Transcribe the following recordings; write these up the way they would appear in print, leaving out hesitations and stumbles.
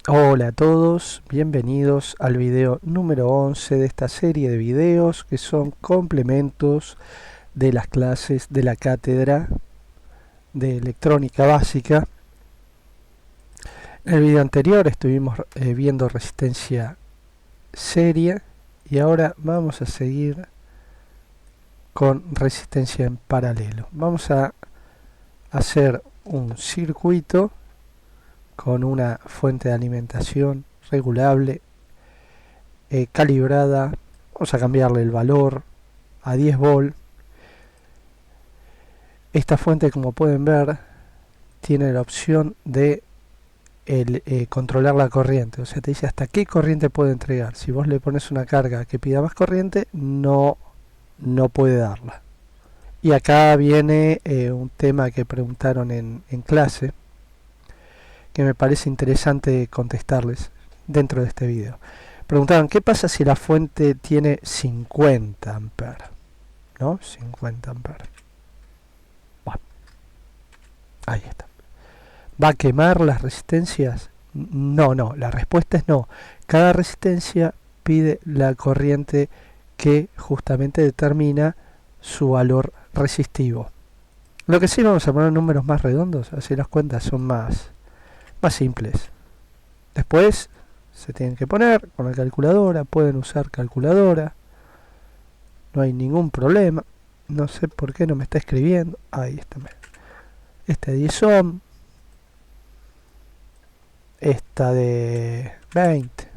Hola a todos, bienvenidos al video número 11 de esta serie de videos que son complementos de las clases de la cátedra de electrónica básica. En el video anterior estuvimos viendo resistencia serie y ahora vamos a seguir con resistencia en paralelo. Vamos a hacer un circuito con una fuente de alimentación regulable, calibrada. Vamos a cambiarle el valor a 10 volt. Esta fuente, como pueden ver, tiene la opción de controlar la corriente, o sea, te dice hasta qué corriente puede entregar. Si vos le pones una carga que pida más corriente, no puede darla. Y acá viene un tema que preguntaron en clase, que me parece interesante contestarles dentro de este video. Preguntaban, ¿qué pasa si la fuente tiene 50 amperes? ¿No? 50 amperes. Bueno, ahí está. ¿Va a quemar las resistencias? No, la respuesta es no. Cada resistencia pide la corriente que justamente determina su valor resistivo. Lo que sí, vamos a poner números más redondos, así las cuentas son más simples. Después se tienen que poner con la calculadora, pueden usar calculadora, no hay ningún problema. No sé por qué no me está escribiendo. Ahí está. Este de 10 ohm, esta de 20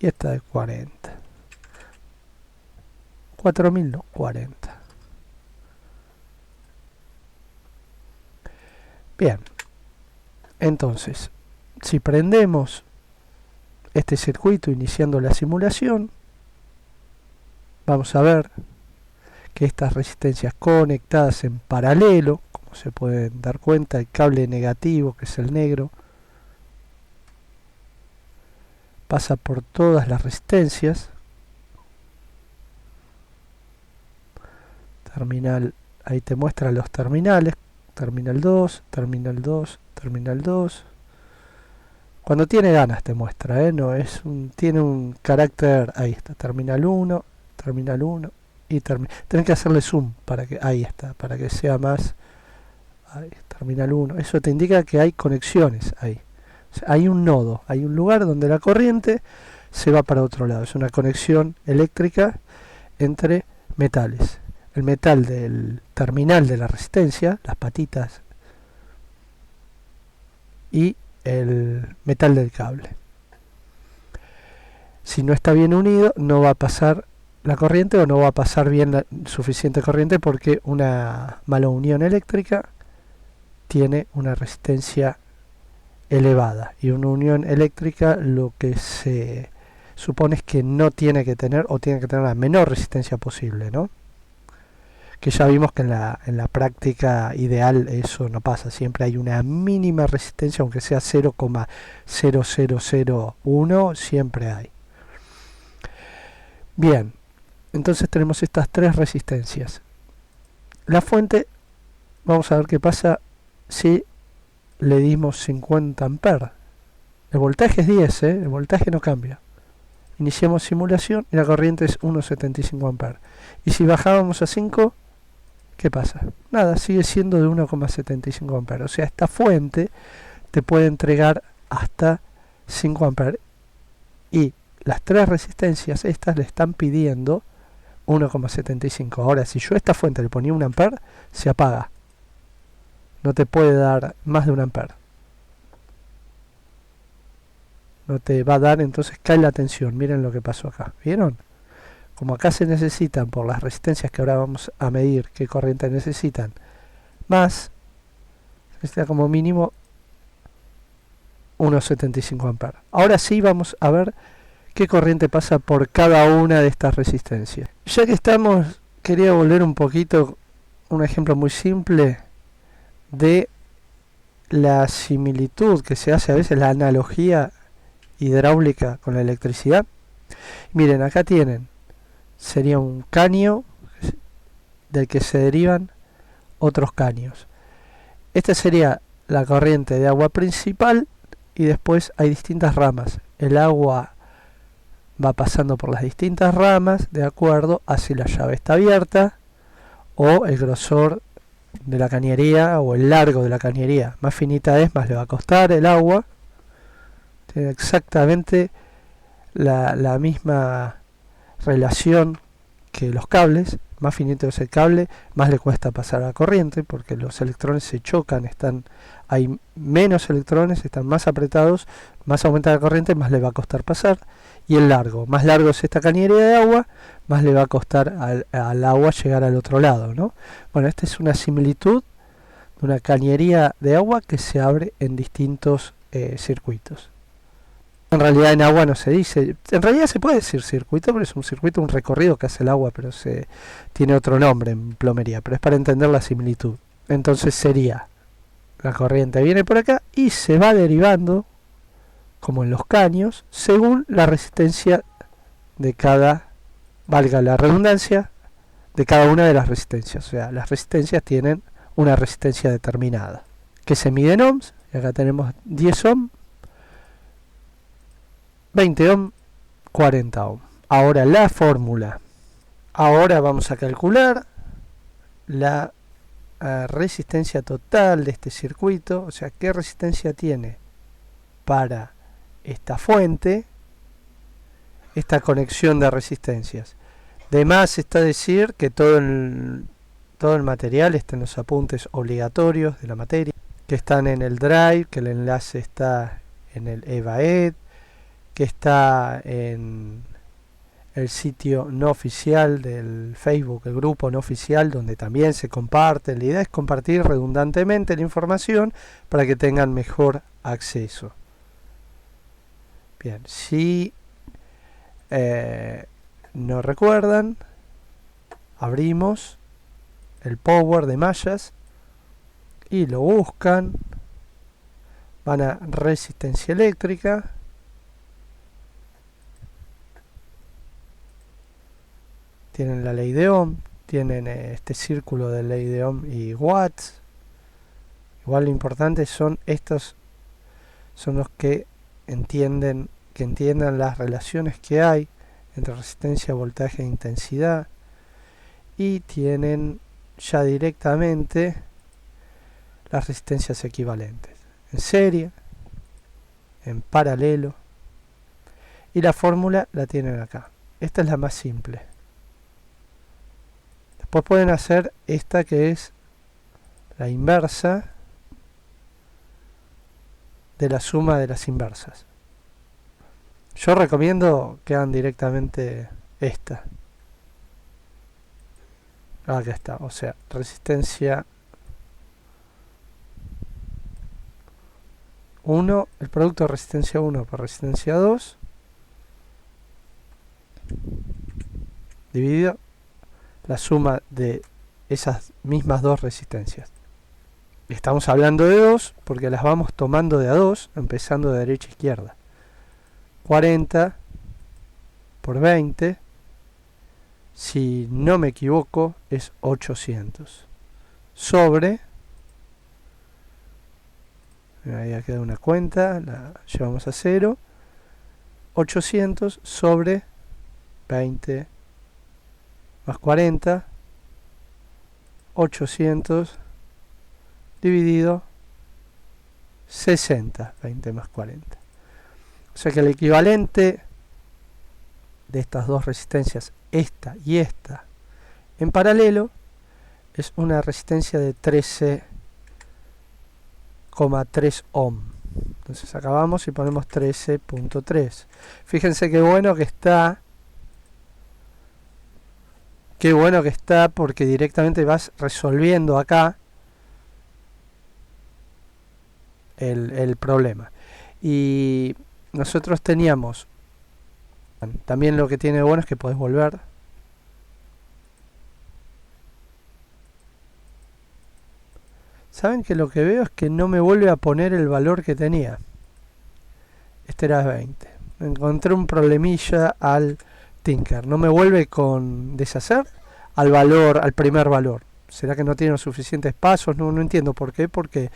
y esta de 40. 4000 no, 40. Bien, entonces, si prendemos este circuito iniciando la simulación, vamos a ver que estas resistencias conectadas en paralelo, como se pueden dar cuenta, el cable negativo, que es el negro, pasa por todas las resistencias. Terminal, ahí te muestra los terminales, terminal 2, terminal 2, terminal 2. Cuando tiene ganas te muestra, no es tiene un carácter. Ahí está, terminal 1 y tenés que hacerle zoom para que, ahí está, para que sea más. Ahí, terminal 1, eso te indica que hay conexiones ahí. O sea, hay un nodo, hay un lugar donde la corriente se va para otro lado, es una conexión eléctrica entre metales. El metal del terminal de la resistencia, las patitas, y el metal del cable. Si no está bien unido, no va a pasar la corriente o no va a pasar bien suficiente corriente, porque una mala unión eléctrica tiene una resistencia elevada, y una unión eléctrica lo que se supone es que no tiene que tener, o tiene que tener la menor resistencia posible, ¿no? Que ya vimos que en la práctica ideal eso no pasa, siempre hay una mínima resistencia, aunque sea 0,0001, siempre hay. Bien, entonces tenemos estas tres resistencias. La fuente, vamos a ver qué pasa si le dimos 50 amperes. El voltaje es 10, el voltaje no cambia. Iniciamos simulación y la corriente es 1,75 amperes. Y si bajábamos a 5, ¿qué pasa? Nada, sigue siendo de 1,75 amperes. O sea, esta fuente te puede entregar hasta 5 amperes. Y las tres resistencias estas le están pidiendo 1,75. Ahora, si yo a esta fuente le ponía 1 amper, se apaga. No te puede dar más de 1 amper. No te va a dar, entonces cae la tensión. Miren lo que pasó acá. ¿Vieron? Como acá se necesitan, por las resistencias que ahora vamos a medir qué corriente necesitan, más, necesita como mínimo 1,75 amperes. Ahora sí vamos a ver qué corriente pasa por cada una de estas resistencias. Ya que estamos, quería volver un poquito, un ejemplo muy simple de la similitud que se hace a veces, la analogía hidráulica con la electricidad. Miren, acá tienen, sería un caño del que se derivan otros caños. Esta sería la corriente de agua principal y después hay distintas ramas. El agua va pasando por las distintas ramas de acuerdo a si la llave está abierta o el grosor de la cañería o el largo de la cañería. Más finita es, más le va a costar el agua. Tiene exactamente la misma relación que los cables. Más finito es el cable, más le cuesta pasar la corriente, porque los electrones se chocan, hay menos electrones, están más apretados, más aumenta la corriente, más le va a costar pasar. Y el largo, más largo es esta cañería de agua, más le va a costar al agua llegar al otro lado, ¿no? Bueno, esta es una similitud de una cañería de agua que se abre en distintos circuitos. En realidad en agua no se dice, en realidad se puede decir circuito, pero es un circuito, un recorrido que hace el agua, pero tiene otro nombre en plomería, pero es para entender la similitud. Entonces sería, la corriente viene por acá y se va derivando, como en los caños, según la resistencia de cada, valga la redundancia, de cada una de las resistencias. O sea, las resistencias tienen una resistencia determinada, que se mide en ohms, y acá tenemos 10 ohms, 20 ohm, 40 ohm. Ahora la fórmula. Ahora vamos a calcular la resistencia total de este circuito, o sea, qué resistencia tiene para esta fuente, esta conexión de resistencias. De más está decir que todo el material está en los apuntes obligatorios de la materia, que están en el drive, que el enlace está en el EVAED, que está en el sitio no oficial del Facebook, el grupo no oficial, donde también se comparte. La idea es compartir redundantemente la información para que tengan mejor acceso. Bien, si no recuerdan, abrimos el Power de mallas y lo buscan, van a resistencia eléctrica, tienen la ley de Ohm, tienen este círculo de ley de Ohm y watts. Igual lo importante son estos, son los que entiendan las relaciones que hay entre resistencia, voltaje e intensidad, y tienen ya directamente las resistencias equivalentes en serie, en paralelo, y la fórmula la tienen acá. Esta es la más simple. Después pueden hacer esta, que es la inversa de la suma de las inversas. Yo recomiendo que hagan directamente esta. Acá está, o sea, resistencia 1, el producto de resistencia 1 por resistencia 2, dividido la suma de esas mismas dos resistencias. Estamos hablando de 2 porque las vamos tomando de a 2, empezando de derecha a izquierda. 40 por 20, si no me equivoco, es 800. Sobre, ahí ya queda una cuenta, la llevamos a 0. 800 sobre 20 más 40, 800 dividido 60, 20 más 40. O sea que el equivalente de estas dos resistencias, esta y esta, en paralelo, es una resistencia de 13,3 ohm. Entonces acabamos y ponemos 13.3. Fíjense qué bueno que está. Qué bueno que está, porque directamente vas resolviendo acá el problema. Y nosotros teníamos, también lo que tiene de bueno es que podés volver. Saben que lo que veo es que no me vuelve a poner el valor que tenía. Este era 20. Encontré un problemilla al Tinker. No me vuelve con deshacer al valor, al primer valor. ¿Será que no tiene los suficientes pasos? No entiendo por qué, porque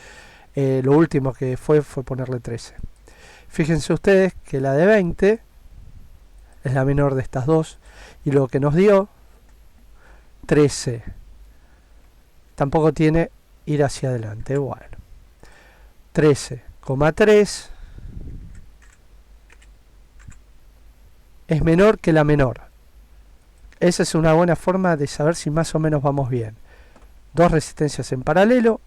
lo último que fue ponerle 13. Fíjense ustedes que la de 20 es la menor de estas dos, y lo que nos dio 13 tampoco tiene ir hacia adelante. Bueno, 13,3 es menor que la menor. Esa es una buena forma de saber si más o menos vamos bien. Dos resistencias en paralelo,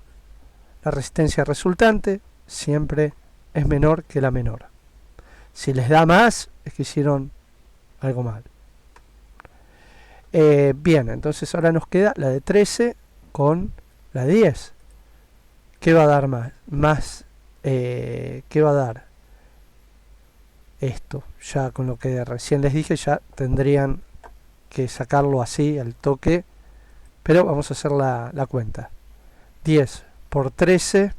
la resistencia resultante siempre es menor que la menor. Si les da más, es que hicieron algo mal. Bien, entonces ahora nos queda la de 13 con la de 10. ¿Qué va a dar más? ¿Qué va a dar? Esto, ya con lo que recién les dije, ya tendrían que sacarlo así al toque, pero vamos a hacer la cuenta. 10 por 13,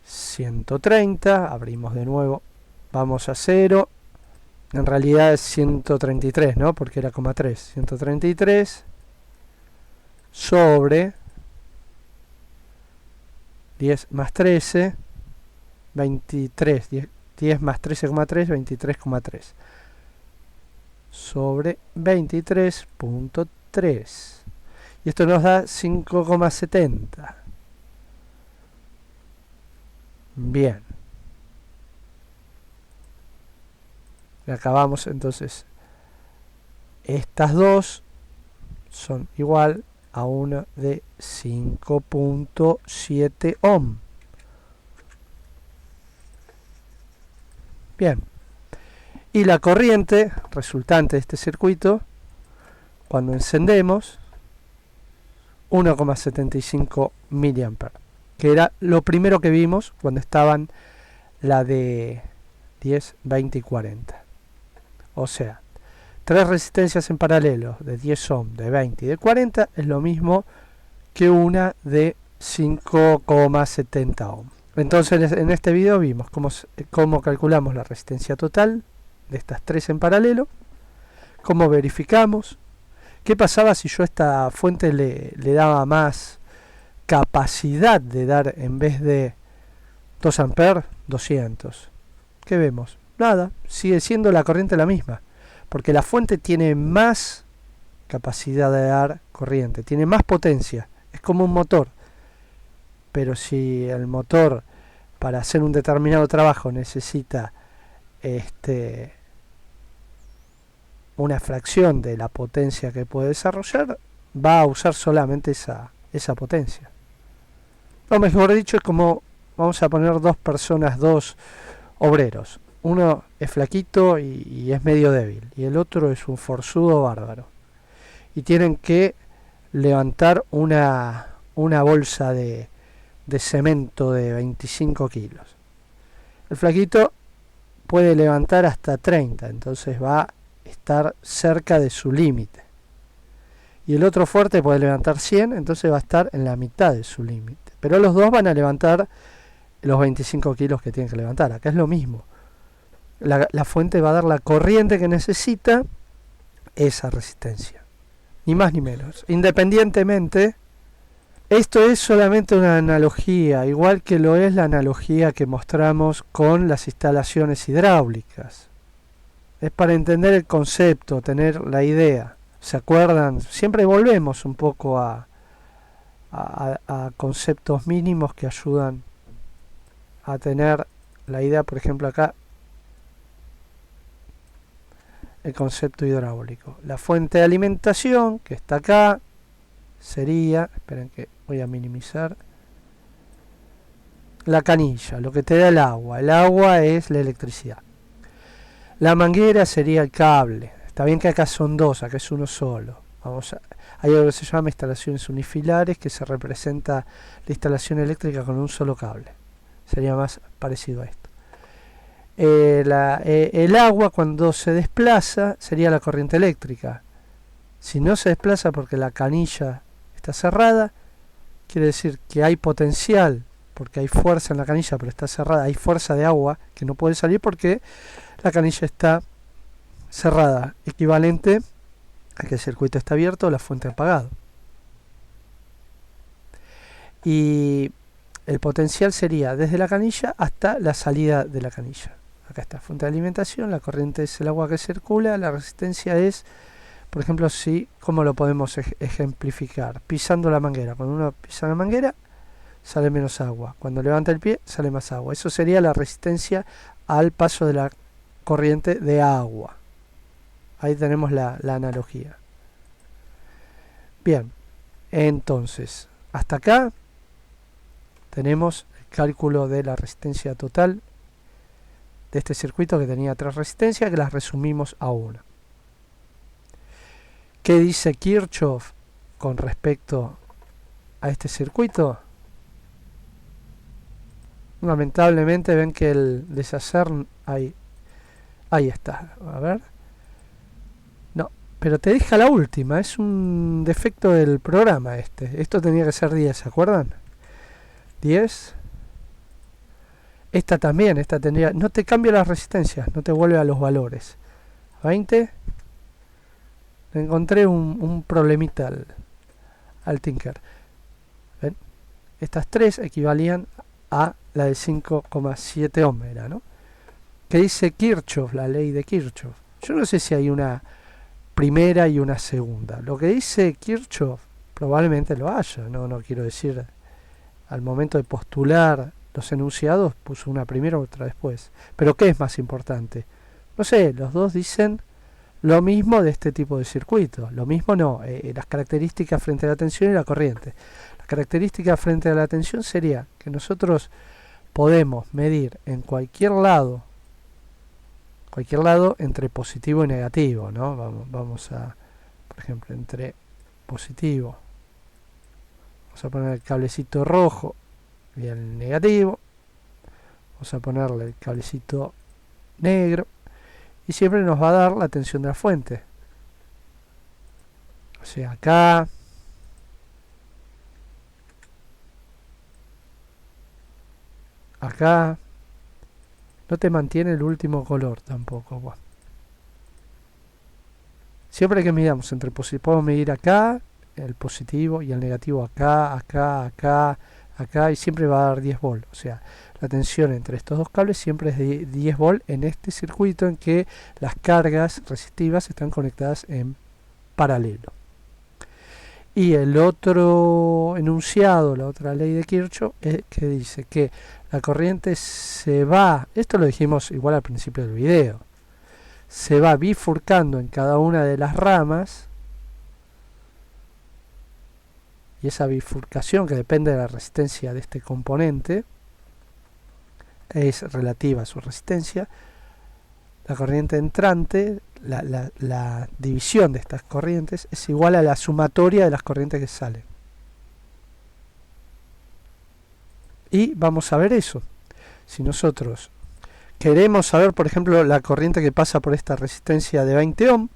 130, abrimos de nuevo, vamos a 0, en realidad es 133, ¿no? Porque era 0,3, 133 sobre 10 más 13, 23, 10 más 13,3, 23,3 sobre 23,3, y esto nos da 5,70. Bien, y acabamos entonces. Estas dos son igual a una de 5,7 ohm. Bien, y la corriente resultante de este circuito, cuando encendemos, 1,75 mA, que era lo primero que vimos cuando estaban la de 10, 20 y 40. O sea, tres resistencias en paralelo de 10 ohm, de 20 y de 40 es lo mismo que una de 5,70 ohm. Entonces en este video vimos cómo calculamos la resistencia total de estas tres en paralelo, cómo verificamos, qué pasaba si yo a esta fuente le daba más capacidad de dar, en vez de 2 amperes, 200. ¿Qué vemos? Nada, sigue siendo la corriente la misma, porque la fuente tiene más capacidad de dar corriente, tiene más potencia, es como un motor. Pero si el motor para hacer un determinado trabajo necesita una fracción de la potencia que puede desarrollar, va a usar solamente esa potencia. O mejor dicho, es como, vamos a poner dos personas, dos obreros. Uno es flaquito y es medio débil, y el otro es un forzudo bárbaro. Y tienen que levantar una bolsa de cemento de 25 kilos. El flaquito puede levantar hasta 30, entonces va a estar cerca de su límite. Y el otro fuerte puede levantar 100, entonces va a estar en la mitad de su límite. Pero los dos van a levantar los 25 kilos que tienen que levantar. Acá es lo mismo. La fuente va a dar la corriente que necesita esa resistencia. Ni más ni menos. Independientemente, esto es solamente una analogía, igual que lo es la analogía que mostramos con las instalaciones hidráulicas. Es para entender el concepto, tener la idea. ¿Se acuerdan? Siempre volvemos un poco a conceptos mínimos que ayudan a tener la idea. Por ejemplo, acá el concepto hidráulico. La fuente de alimentación, que está acá, sería, esperen que voy a minimizar, la canilla, lo que te da el agua. El agua es la electricidad. La manguera sería el cable. Está bien que acá son dos, acá es uno solo. Hay algo que se llama instalaciones unifilares, que se representa la instalación eléctrica con un solo cable. Sería más parecido a esto. El agua, cuando se desplaza, sería la corriente eléctrica. Si no se desplaza porque la canilla está cerrada, quiere decir que hay potencial, porque hay fuerza en la canilla, pero está cerrada. Hay fuerza de agua que no puede salir porque la canilla está cerrada, equivalente a que el circuito está abierto o la fuente apagado. Y el potencial sería desde la canilla hasta la salida de la canilla. acá está, fuente de alimentación, la corriente es el agua que circula, la resistencia es, por ejemplo, si, ¿cómo lo podemos ejemplificar? Pisando la manguera. Cuando uno pisa la manguera, sale menos agua. Cuando levanta el pie, sale más agua. Eso sería la resistencia al paso de la corriente de agua. Ahí tenemos la analogía. Bien, entonces, hasta acá tenemos el cálculo de la resistencia total de este circuito que tenía 3 resistencias, que las resumimos a una. ¿Qué dice Kirchhoff con respecto a este circuito? Lamentablemente ven que el deshacer ahí está, a ver, no, pero te deja la última, es un defecto del programa esto tenía que ser 10, ¿se acuerdan? 10, esta también, esta tendría, no te cambia las resistencias, no te vuelve a los valores. 20, encontré un problemita al Tinker. ¿Ven? Estas 3 equivalían a la de 5,7 ohm era, ¿no? ¿Qué dice Kirchhoff, la ley de Kirchhoff? Yo no sé si hay una primera y una segunda. Lo que dice Kirchhoff probablemente lo haya, no quiero decir, al momento de postular los enunciados puso una primera o otra después. Pero ¿qué es más importante? No sé, los dos dicen lo mismo de este tipo de circuito. Lo mismo no, las características frente a la tensión y la corriente. La característica frente a la tensión sería que nosotros podemos medir en cualquier lado entre positivo y negativo, ¿no? Vamos a, por ejemplo, entre positivo, vamos a poner el cablecito rojo y el negativo, vamos a ponerle el cablecito negro y siempre nos va a dar la tensión de la fuente. O sea, acá no te mantiene el último color tampoco. Bueno. Siempre que midamos entre positivo, podemos medir acá el positivo y el negativo acá y siempre va a dar 10 volt. O sea, la tensión entre estos dos cables siempre es de 10 volt en este circuito en que las cargas resistivas están conectadas en paralelo. Y el otro enunciado, la otra ley de Kirchhoff, es que dice que la corriente se va, esto lo dijimos igual al principio del video, se va bifurcando en cada una de las ramas, y esa bifurcación, que depende de la resistencia de este componente, es relativa a su resistencia. La corriente entrante, la división de estas corrientes, es igual a la sumatoria de las corrientes que salen. Y vamos a ver eso. Si nosotros queremos saber, por ejemplo, la corriente que pasa por esta resistencia de 20 ohm,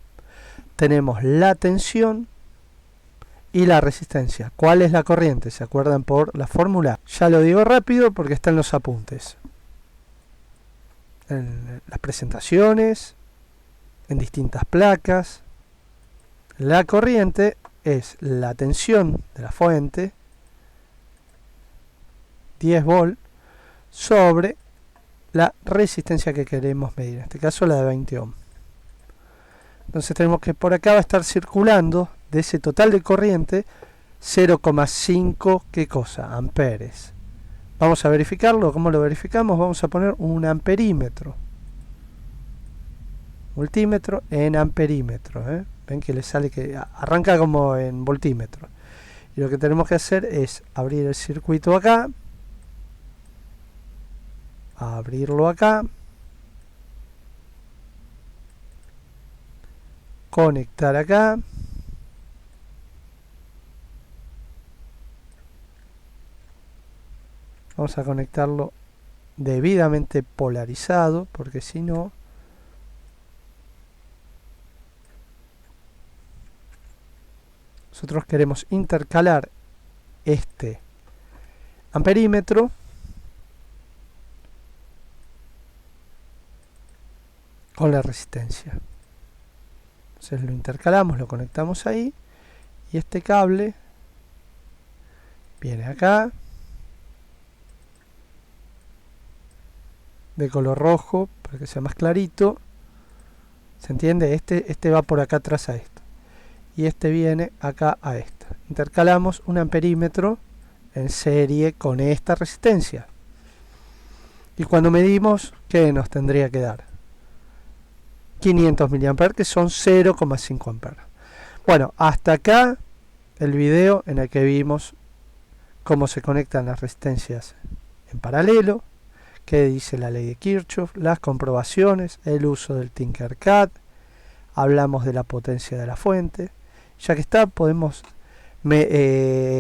tenemos la tensión y la resistencia. ¿Cuál es la corriente? ¿Se acuerdan por la fórmula? Ya lo digo rápido porque está en los apuntes. En las presentaciones, en distintas placas. La corriente es la tensión de la fuente, 10 volt, sobre la resistencia que queremos medir, en este caso la de 20 ohm. Entonces tenemos que por acá va a estar circulando de ese total de corriente 0,5 ¿qué cosa? Amperes. Vamos a verificarlo. ¿Cómo lo verificamos? Vamos a poner un amperímetro. Multímetro en amperímetro. Ven que le sale que arranca como en voltímetro. Y lo que tenemos que hacer es abrir el circuito acá. Abrirlo acá. Conectar acá. Vamos a conectarlo debidamente polarizado, porque si no, nosotros queremos intercalar este amperímetro con la resistencia. Entonces lo intercalamos, lo conectamos ahí, y este cable viene acá, de color rojo para que sea más clarito. ¿Se entiende? Este va por acá atrás a esto. Y este viene acá a esta. Intercalamos un amperímetro en serie con esta resistencia. Y cuando medimos, ¿qué nos tendría que dar? 500 mA, que son 0,5 amperes. Bueno, hasta acá el video en el que vimos cómo se conectan las resistencias en paralelo, qué dice la ley de Kirchhoff, las comprobaciones, el uso del Tinkercad, hablamos de la potencia de la fuente. Ya que está, podemos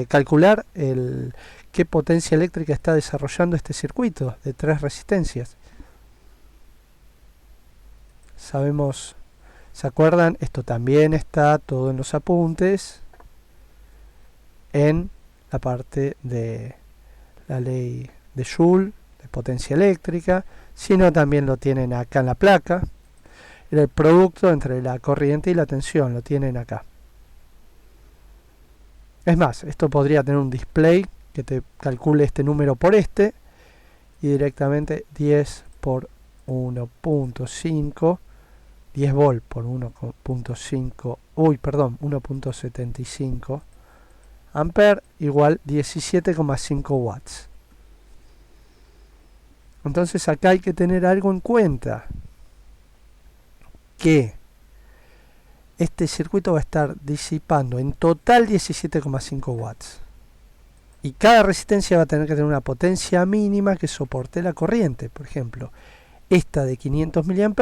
calcular qué potencia eléctrica está desarrollando este circuito de 3 resistencias. Sabemos, ¿se acuerdan? Esto también está todo en los apuntes, en la parte de la ley de Joule, de potencia eléctrica, sino también lo tienen acá en la placa. El producto entre la corriente y la tensión lo tienen acá. Es más, esto podría tener un display que te calcule este número por este y directamente 10 por 1.5, 10 volt por 1.5, 1.75 amper igual 17,5 watts. Entonces acá hay que tener algo en cuenta, que este circuito va a estar disipando en total 17,5 watts. Y cada resistencia va a tener que tener una potencia mínima que soporte la corriente. Por ejemplo, esta de 500 mA,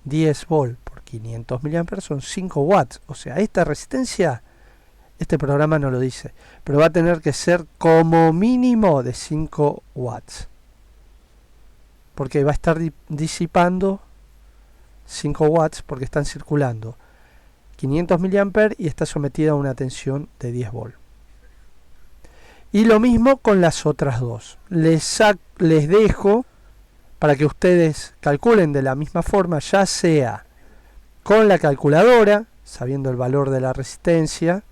10 volt por 500 mA son 5 watts. O sea, esta resistencia, este programa no lo dice, pero va a tener que ser como mínimo de 5 watts. Porque va a estar disipando 5 watts porque están circulando 500 mA y está sometida a una tensión de 10 volt. Y lo mismo con las otras dos. Les dejo para que ustedes calculen de la misma forma, ya sea con la calculadora, sabiendo el valor de la resistencia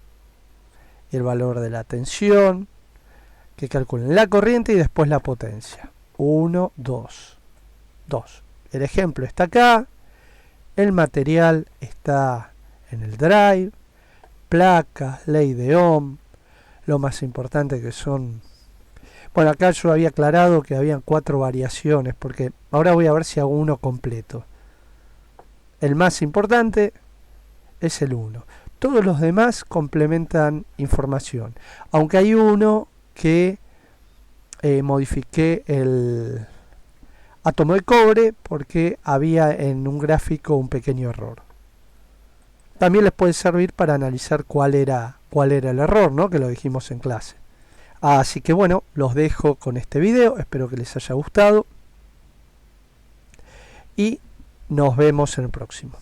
y el valor de la tensión, que calculen la corriente y después la potencia. 1, 2. 2. El ejemplo está acá. El material está en el drive, placas, ley de Ohm, lo más importante que son... Bueno, acá yo había aclarado que habían 4 variaciones, porque ahora voy a ver si hago uno completo. El más importante es el 1. Todos los demás complementan información, aunque hay uno que modifiqué el átomo de cobre porque había en un gráfico un pequeño error. También les puede servir para analizar cuál era el error, ¿no? Que lo dijimos en clase. Así que bueno, los dejo con este video, espero que les haya gustado y nos vemos en el próximo.